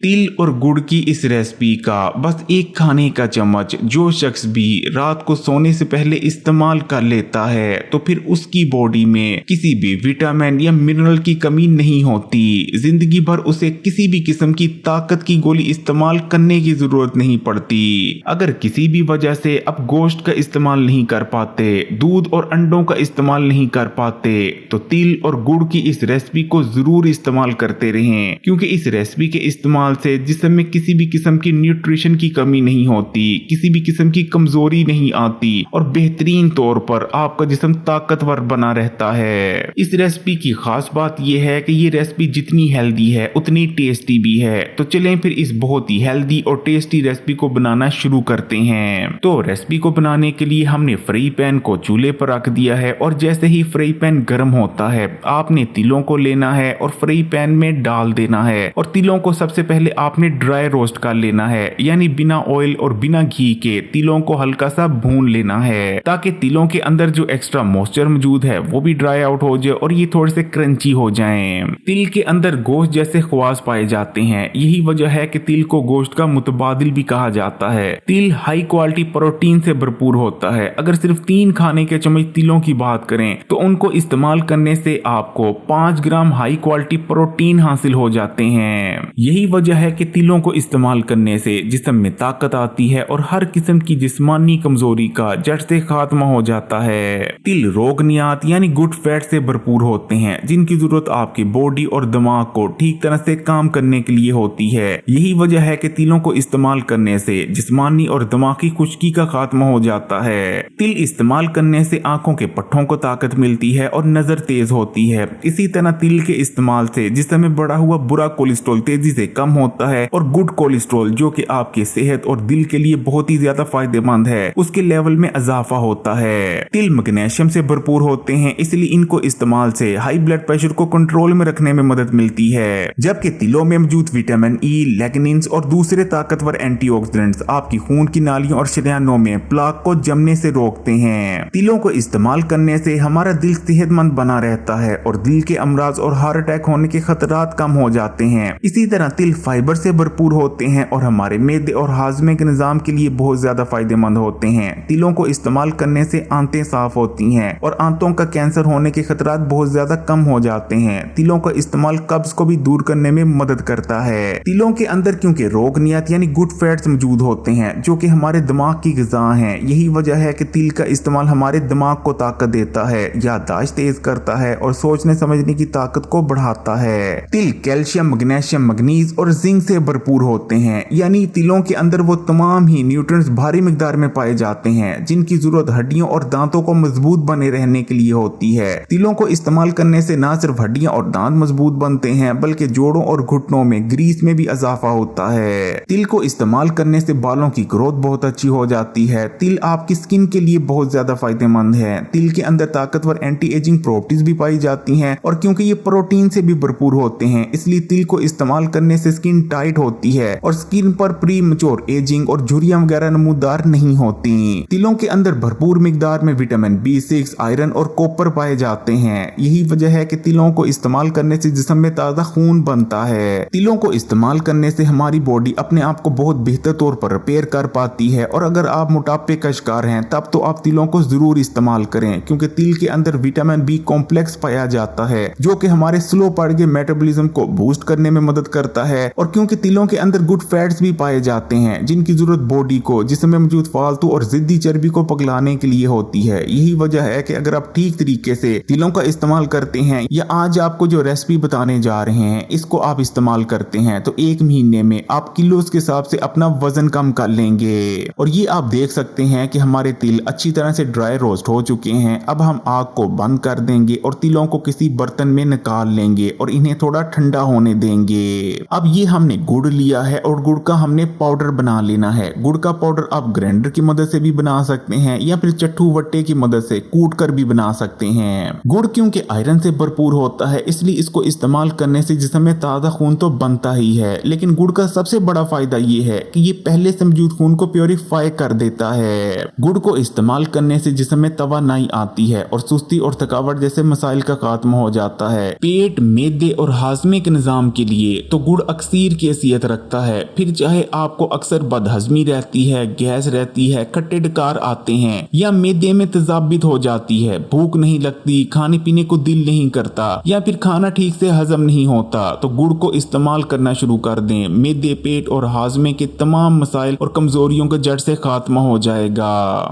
तिल और गुड़ की इस रेसिपी का बस एक खाने का चम्मच जो शख्स भी रात को सोने से पहले इस्तेमाल कर लेता है तो फिर उसकी बॉडी में किसी भी विटामिन या मिनरल की कमी नहीं होती। जिंदगी भर उसे किसी भी किस्म की ताकत की गोली इस्तेमाल करने की जरूरत नहीं पड़ती। अगर किसी भी वजह से आप गोश्त का इस्तेमाल नहीं कर पाते, दूध और अंडों का इस्तेमाल नहीं कर पाते, तो तिल और गुड़ की इस रेसिपी को जरूर इस्तेमाल करते रहें, क्योंकि इस रेसिपी के इस्तेमाल से जिस्म में किसी भी किस्म की न्यूट्रिशन की कमी नहीं होती, किसी भी किस्म की कमजोरी नहीं आती और बेहतरीन तौर पर आपका जिस्म ताकतवर बना रहता है। इस रेसिपी की खास बात यह है कि ये रेसिपी जितनी हेल्दी है उतनी टेस्टी भी है। तो चलें फिर इस बहुत ही हेल्दी और टेस्टी रेसिपी को बनाना शुरू करते हैं। तो रेसिपी को बनाने के लिए हमने फ्राई पैन को चूल्हे पर रख दिया है और जैसे ही फ्राई पैन गर्म होता है आपने तिलों को लेना है और फ्राई पैन में डाल देना है और तिलों को सबसे पहले आपने ड्राई रोस्ट कर लेना है, यानी बिना ऑयल और बिना घी के तिलों को हल्का सा भून लेना है ताकि तिलों के अंदर जो एक्स्ट्रा मॉइस्चर मौजूद है वो भी ड्राई आउट हो जाए और ये थोड़े से क्रंची हो जाएं। तिल के अंदर गोश्त जैसे ख्वास पाए जाते हैं, यही वजह है कि तिल को गोश्त का मुतबादिल भी कहा जाता है। तिल हाई क्वालिटी प्रोटीन से भरपूर होता है। अगर सिर्फ 3 खाने के चम्मच तिलों की बात करें तो उनको इस्तेमाल करने से आपको 5 ग्राम हाई क्वालिटी प्रोटीन हासिल हो जाते हैं। यही वजह है कि तिलों को इस्तेमाल करने से जिस्म में ताकत आती है और हर किस्म की जिस्मानी कमजोरी का जड़ से खात्मा हो जाता है। तिल रोगनियात यानी गुड फैट से भरपूर होते हैं, जिनकी जरूरत आपकी बॉडी और दिमाग को ठीक तरह से काम करने के लिए होती है। यही वजह है कि तिलों को इस्तेमाल करने से जिस्मानी और दिमागी खुश्की का खात्मा हो जाता है। तिल इस्तेमाल करने से आंखों के पट्टों को ताकत मिलती है और नजर तेज होती है। इसी तरह तिल के इस्तेमाल से जिस्म में बढ़ा हुआ बुरा कोलेस्ट्रॉल तेजी से कम होता है और गुड कोलेस्ट्रॉल जो कि आपकी सेहत और दिल के लिए बहुत ही ज्यादा फायदेमंद है, उसके लेवल में इजाफा होता है। तिल मैग्नीशियम से भरपूर होते हैं, इसलिए इनको इस्तेमाल से हाई ब्लड प्रेशर को कंट्रोल में रखने में मदद मिलती है। जबकि तिलों में मौजूद विटामिन ई, लेग्निन्स और दूसरे ताकतवर एंटीऑक्सीडेंट्स आपकी खून की नालियों और शरीयानों में प्लाक को जमने से रोकते हैं। तिलों को इस्तेमाल करने से हमारा दिल सेहतमंद बना रहता है और दिल के अमराज और हार्ट अटैक होने के खतरात कम हो जाते हैं। इसी तरह तिल फाइबर से भरपूर होते हैं और हमारे मेदे और हाजमे के निजाम के लिए बहुत ज्यादा फायदेमंद होते हैं। तिलों को इस्तेमाल करने से आंतें साफ होती हैं और आंतों का कैंसर होने के खतरात बहुत ज्यादा कम हो जाते हैं। तिलों का इस्तेमाल कब्ज को भी दूर करने में मदद करता है। तिलों के अंदर क्योंकि रोगनियत यानी गुड फैट्स मौजूद होते हैं जो कि हमारे दिमाग की ग़िज़ा हैं, यही वजह है कि तिल का इस्तेमाल हमारे दिमाग को ताकत देता है, याददाश्त तेज करता है और सोचने समझने की ताकत को बढ़ाता है। तिल कैल्शियम, मैग्नीशियम, मैग्नीज और जिंक से भरपूर होते हैं, यानी तिलों के अंदर वो तमाम ही न्यूट्रिएंट्स भारी मिकदार में पाए जाते हैं जिनकी जरूरत हड्डियों और दांतों को मजबूत बने रहने के लिए होती है। तिलों को इस्तेमाल करने से न सिर्फ हड्डियां और दांत मजबूत बनते हैं बल्कि जोड़ों और घुटनों में ग्रीस में भी इजाफा होता है। तिल को इस्तेमाल करने से बालों की ग्रोथ बहुत अच्छी हो जाती है। तिल आपकी स्किन के लिए बहुत ज्यादा फायदेमंद है। तिल के अंदर ताकतवर एंटी एजिंग प्रॉपर्टीज भी पाई जाती हैं और क्योंकि ये प्रोटीन से भी भरपूर होते हैं इसलिए तिल को इस्तेमाल करने से स्किन टाइट होती है और स्किन पर प्री मैच्योर एजिंग और झुर्रियां वगैरह नमूदार नहीं होती। तिलों के अंदर भरपूर मिकदार में विटामिन B6, आयरन और कॉपर पाए जाते हैं। यही वजह है कि तिलों को इस्तेमाल करने से जिस्म में ताजा खून बनता है। तिलों को इस्तेमाल करने से हमारी बॉडी अपने आप को बहुत बेहतर तौर पर रिपेयर कर पाती है और अगर आप मोटापे का शिकार हैं तब तो आप तिलों को जरूर इस्तेमाल करें, क्योंकि तिल के अंदर विटामिन B कॉम्प्लेक्स पाया जाता है जो कि हमारे स्लो पड़ गए मेटाबॉलिज्म को बूस्ट करने में मदद करता है और क्योंकि तिलों के अंदर गुड फैट्स भी पाए जाते हैं जिनकी जरूरत बॉडी को जिसमें मौजूद फालतू और जिद्दी चर्बी को पिघलाने के लिए होती है। यही वजह है कि अगर आप ठीक तरीके से तिलों का इस्तेमाल करते हैं या आज आपको जो रेसिपी बताने जा रहे हैं इसको आप इस्तेमाल करते हैं तो 1 महीने में आप किलोज के हिसाब से अपना वजन कम कर लेंगे। और ये आप देख सकते हैं कि हमारे तिल अच्छी तरह से ड्राई रोस्ट हो चुके हैं। अब हम आग को बंद कर देंगे और तिलों को किसी बर्तन में निकाल लेंगे और इन्हें थोड़ा ठंडा होने देंगे। अब ये हमने गुड़ लिया है और गुड़ का हमने पाउडर बना लेना है। गुड़ का पाउडर आप ग्राइंडर की मदद से भी बना सकते हैं या फिर चट्टू वट्टे की मदद से कूट कर भी बना सकते हैं। गुड़ क्योंकि आयरन से भरपूर होता है इसलिए इसको इस्तेमाल करने से जिस्म में ताजा खून तो बनता ही है, लेकिन गुड़ का सबसे बड़ा फायदा ये है कि ये पहले से मौजूद खून को प्योरीफाई कर देता है। गुड़ को इस्तेमाल करने से जिस्म में तवानाई आती है और सुस्ती और थकावट जैसे मसाइल का खात्मा हो जाता है। पेट, मेदे और हाजमे के निजाम के लिए तो गुड़ अक्सर तासीर की हैसियत रखता है। फिर चाहे आपको अक्सर बदहजमी रहती है, गैस रहती है, खट्टे डकार आते हैं या मैदे में तेजाबियत हो जाती है, भूख नहीं लगती, खाने पीने को दिल नहीं करता या फिर खाना ठीक से हजम नहीं होता, तो गुड़ को इस्तेमाल करना शुरू कर दें। मैदे, पेट और हाजमे के तमाम मसाइल और कमजोरियों का जड़ से खात्मा हो जाएगा।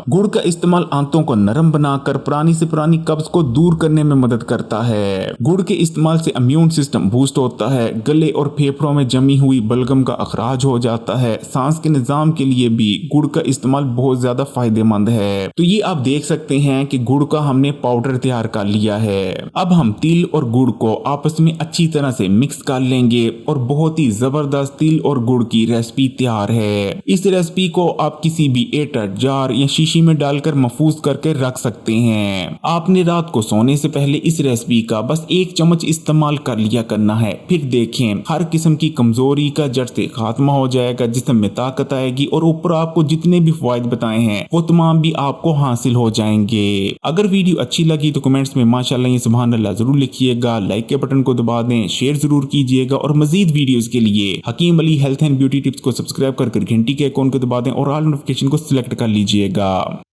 गुड़ का इस्तेमाल आंतों को नरम बनाकर पुरानी से पुरानी कब्ज को दूर करने में मदद करता है। गुड़ के इस्तेमाल से इम्यून सिस्टम बूस्ट होता है, गले और फेफड़ों में जमी हुई बलगम का अखराज हो जाता है। सांस के निजाम के लिए भी गुड़ का इस्तेमाल बहुत ज्यादा फायदेमंद है। तो ये आप देख सकते हैं कि गुड़ का हमने पाउडर तैयार कर लिया है। अब हम तिल और गुड़ को आपस में अच्छी तरह से मिक्स कर लेंगे और बहुत ही जबरदस्त तिल और गुड़ की रेसिपी तैयार है। इस रेसिपी को आप किसी भी एयर जार या शीशी में डालकर महफूज करके रख सकते हैं। आपने रात को सोने से पहले इस रेसिपी का बस 1 चम्मच इस्तेमाल कर लिया करना है। फिर देखें हर किस्म की कमजोरी का जड़ से खात्मा हो जाएगा, जिस्म में ताकत आएगी और ऊपर आपको जितने भी फायदे बताए हैं वो तमाम भी आपको हासिल हो जाएंगे। अगर वीडियो अच्छी लगी तो कमेंट्स में माशाअल्लाह या सुभान अल्लाह जरूर लिखिएगा, लाइक के बटन को दबा दें, शेयर जरूर कीजिएगा और मजीद वीडियोस के लिए Hakeem Ali health and beauty tips को सब्सक्राइब कर घंटी के आइकॉन को दबा दें और ऑल नोटिफिकेशन को सिलेक्ट कर लीजिएगा।